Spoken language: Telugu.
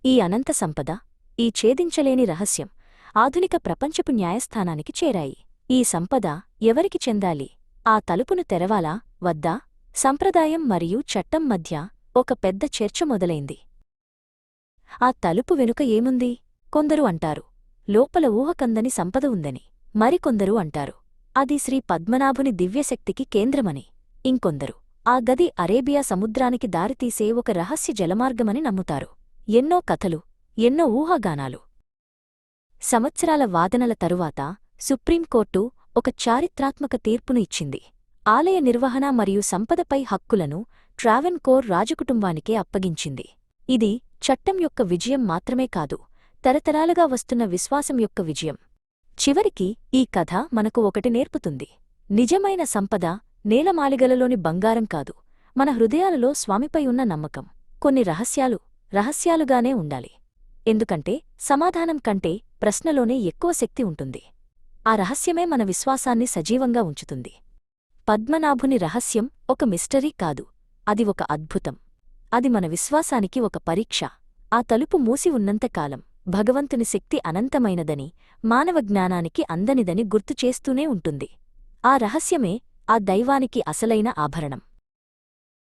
ఈ అనంత సంపద, ఈ ఛేదించలేని రహస్యం ఆధునిక ప్రపంచపు న్యాయస్థానానికి చేరాయి. ఈ సంపద ఎవరికి చెందాలి? ఆ తలుపును తెరవాలా వద్దా? సంప్రదాయం మరియు చట్టం మధ్య ఒక పెద్ద చర్చ మొదలైంది. ఆ తలుపు వెనుక ఏముంది? కొందరు అంటారు, లోపల ఊహకందని సంపద ఉందని. మరికొందరు అంటారు, అది శ్రీ పద్మనాభుని దివ్యశక్తికి కేంద్రమని. ఇంకొందరు, ఆ గది అరేబియా సముద్రానికి దారితీసే ఒక రహస్య జలమార్గమని నమ్ముతారు. ఎన్నో కథలు, ఎన్నో ఊహాగానాలు. సంవత్సరాల వాదనల తరువాత సుప్రీంకోర్టు ఒక చారిత్రాత్మక తీర్పును ఇచ్చింది. ఆలయ నిర్వహణ మరియు సంపదపై హక్కులను ట్రావెన్కోర్ రాజకుటుంబానికే అప్పగించింది. ఇది చట్టం యొక్క విజయం మాత్రమే కాదు, తరతరాలుగా వస్తున్న విశ్వాసం యొక్క విజయం. చివరికి ఈ కథ మనకు ఒకటి నేర్పుతుంది. నిజమైన సంపద నేలమాళిగలలోని బంగారం కాదు, మన హృదయాలలో స్వామిపై ఉన్న నమ్మకం. కొన్ని రహస్యాలు రహస్యాలుగానే ఉండాలి. ఎందుకంటే సమాధానం కంటే ప్రశ్నలోనే ఎక్కువ శక్తి ఉంటుంది. ఆ రహస్యమే మన విశ్వాసాన్ని సజీవంగా ఉంచుతుంది. పద్మనాభుని రహస్యం ఒక మిస్టరీ కాదు, అది ఒక అద్భుతం. అది మన విశ్వాసానికి ఒక పరీక్ష. ఆ తలుపు మూసి ఉన్నంతకాలం భగవంతుని శక్తి అనంతమైనదని, మానవ జ్ఞానానికి అందనిదని గుర్తుచేస్తూనే ఉంటుంది. ఆ రహస్యమే ఆ దైవానికి అసలైన ఆభరణం.